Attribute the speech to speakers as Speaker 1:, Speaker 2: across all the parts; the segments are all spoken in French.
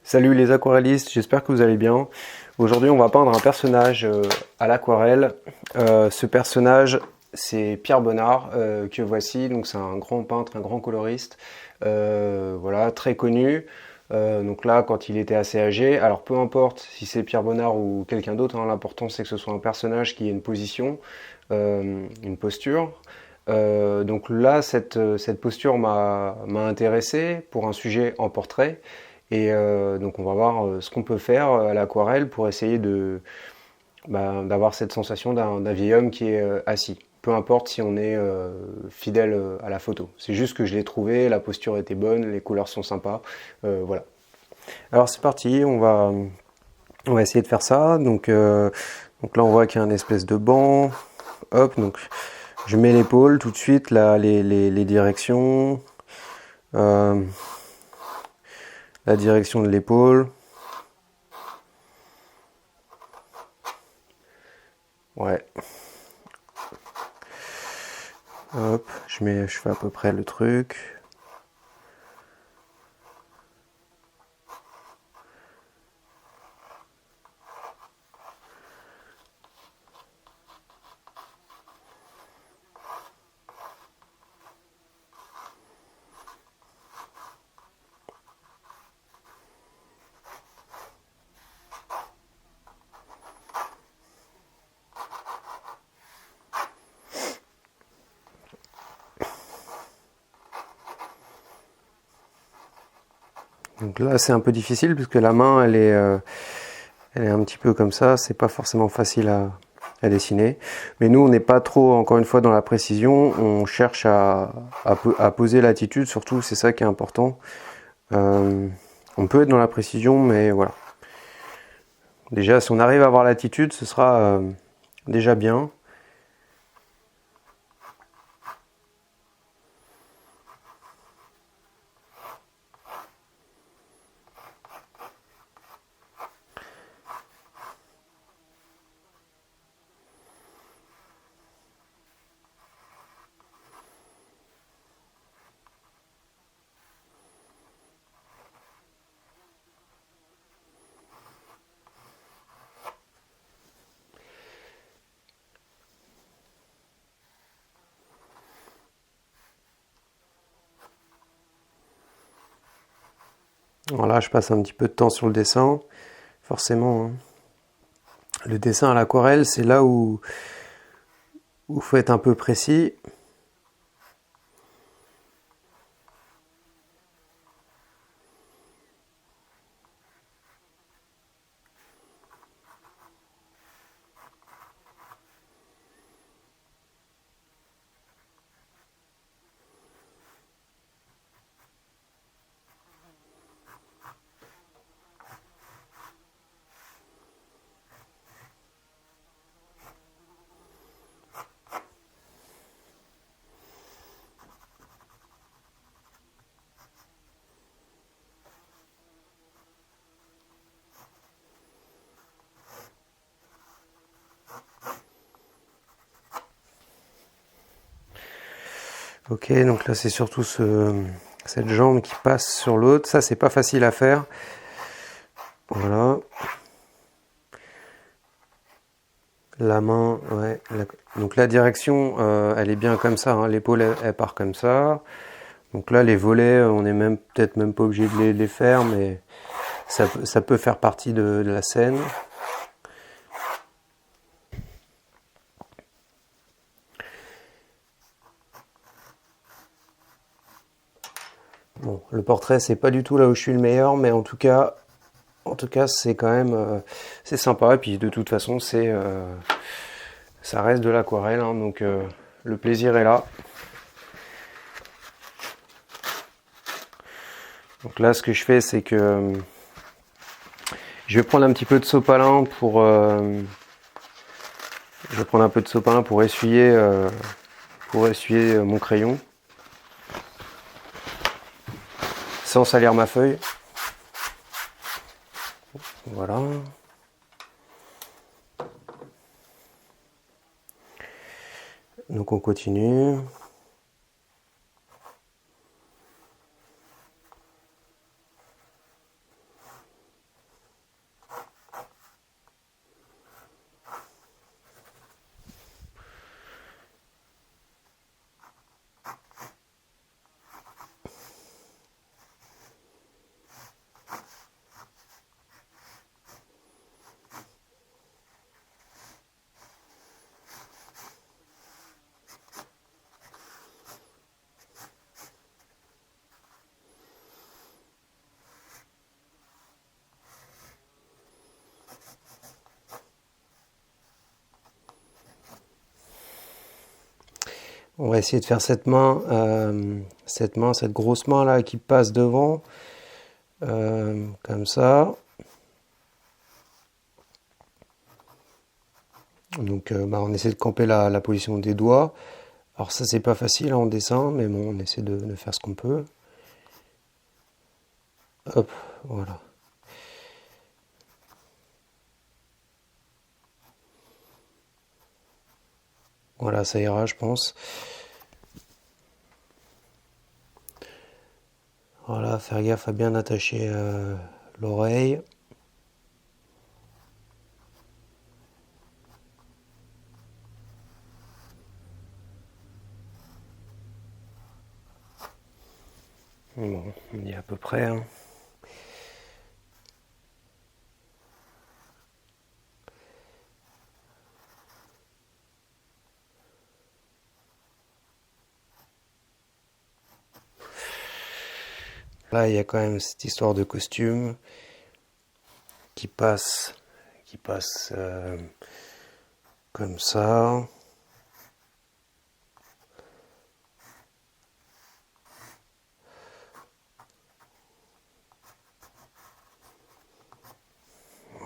Speaker 1: Salut les aquarellistes, j'espère que vous allez bien. Aujourd'hui, on va peindre un personnage à l'aquarelle. Ce personnage, c'est Pierre Bonnard que voici. Donc, c'est un grand peintre, un grand coloriste, voilà, très connu. Donc là, quand il était assez âgé, alors peu importe si c'est Pierre Bonnard ou quelqu'un d'autre, hein, l'important c'est que ce soit un personnage qui ait une position, une posture. Donc là, cette posture m'a intéressé pour un sujet en portrait. Et donc on va voir ce qu'on peut faire à l'aquarelle pour essayer d'avoir cette sensation d'un vieil homme qui est assis. Peu importe si on est fidèle à la photo. C'est juste que je l'ai trouvé, la posture était bonne, les couleurs sont sympas. Voilà. Alors c'est parti, on va essayer de faire ça. Donc là on voit qu'il y a une espèce de banc. Hop, donc je mets l'épaule tout de suite, là, les directions. Euh, la direction de l'épaule. Ouais. Hop, je fais à peu près le truc. Donc là, c'est un peu difficile puisque la main, elle est un petit peu comme ça. C'est pas forcément facile à dessiner. Mais nous, on n'est pas trop, encore une fois, dans la précision. On cherche à poser l'attitude. Surtout, c'est ça qui est important. On peut être dans la précision, mais voilà. Déjà, si on arrive à avoir l'attitude, ce sera déjà bien. Voilà, je passe un petit peu de temps sur le dessin. Forcément, hein. Le dessin à l'aquarelle, c'est là où il faut être un peu précis. Ok, donc là c'est surtout cette jambe qui passe sur l'autre. Ça c'est pas facile à faire. Voilà. La main, ouais. Donc la direction, elle est bien comme ça, hein. L'épaule elle part comme ça. Donc là les volets, on est même peut-être même pas obligé de les faire, mais ça peut faire partie de la scène. Bon, le portrait c'est pas du tout là où je suis le meilleur, mais en tout cas c'est quand même c'est sympa. Et puis de toute façon ça reste de l'aquarelle, hein, donc le plaisir est là. Donc là, ce que je fais, c'est que je vais prendre un petit peu de sopalin je vais prendre un peu de sopalin pour essuyer mon crayon, sans salir ma feuille. Voilà. Donc on continue. On va essayer de faire cette main, cette grosse main là qui passe devant, comme ça. Donc on essaie de camper la position des doigts. Alors ça c'est pas facile en dessin, mais bon, on essaie de faire ce qu'on peut. Hop, voilà. Voilà, ça ira, je pense. Voilà, faire gaffe à bien attacher l'oreille. Bon, on y est à peu près. Hein. Là, il y a quand même cette histoire de costume qui passe comme ça.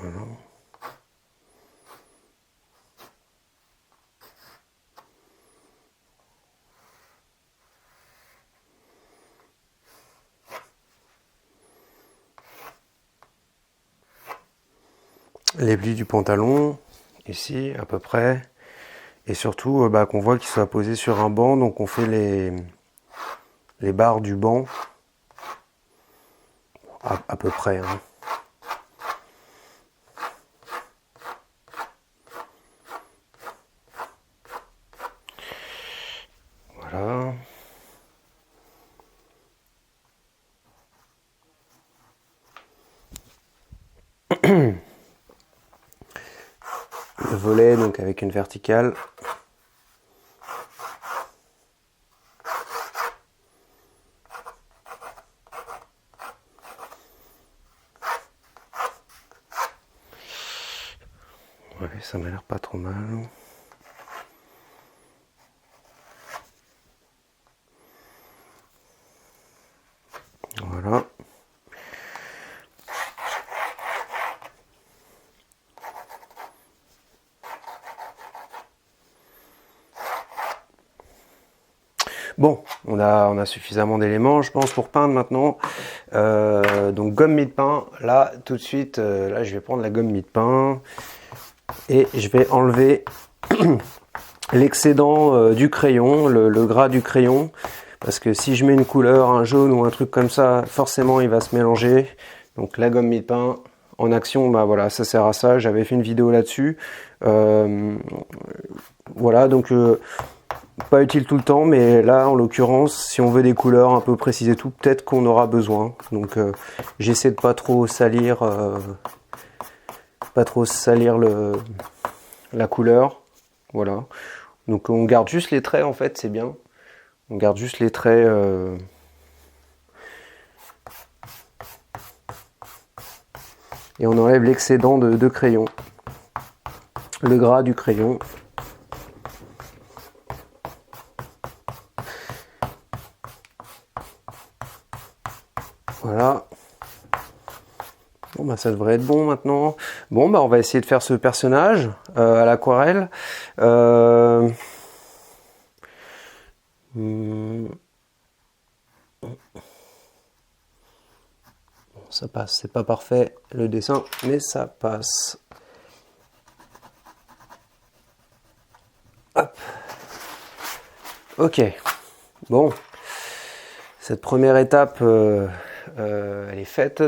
Speaker 1: Voilà. Les plis du pantalon, ici à peu près, et surtout qu'on voit qu'il soit posé sur un banc, donc on fait les barres du banc, à peu près. Hein. Voilà. Le volet donc avec une verticale. Ouais, ça m'a l'air pas trop mal. Voilà. Bon, on a suffisamment d'éléments, je pense, pour peindre maintenant. Donc gomme mie-de-pain, là, tout de suite, là, je vais prendre la gomme mie-de-pain et je vais enlever l'excédent du crayon, le gras du crayon, parce que si je mets une couleur, un jaune ou un truc comme ça, forcément, il va se mélanger. Donc la gomme mie-de-pain en action, bah voilà, ça sert à ça. J'avais fait une vidéo là-dessus. Voilà, donc pas utile tout le temps, mais là en l'occurrence, si on veut des couleurs un peu précises et tout, peut-être qu'on aura besoin. Donc j'essaie de pas trop salir la couleur. Voilà. Donc on garde juste les traits en fait, c'est bien. On garde juste les traits. Et on enlève l'excédent de crayon. Le gras du crayon. Voilà. Bon bah ça devrait être bon maintenant. Bon bah on va essayer de faire ce personnage à l'aquarelle. Ça passe, c'est pas parfait le dessin, mais ça passe. Hop. Ok. Bon. Cette première étape, elle est faite.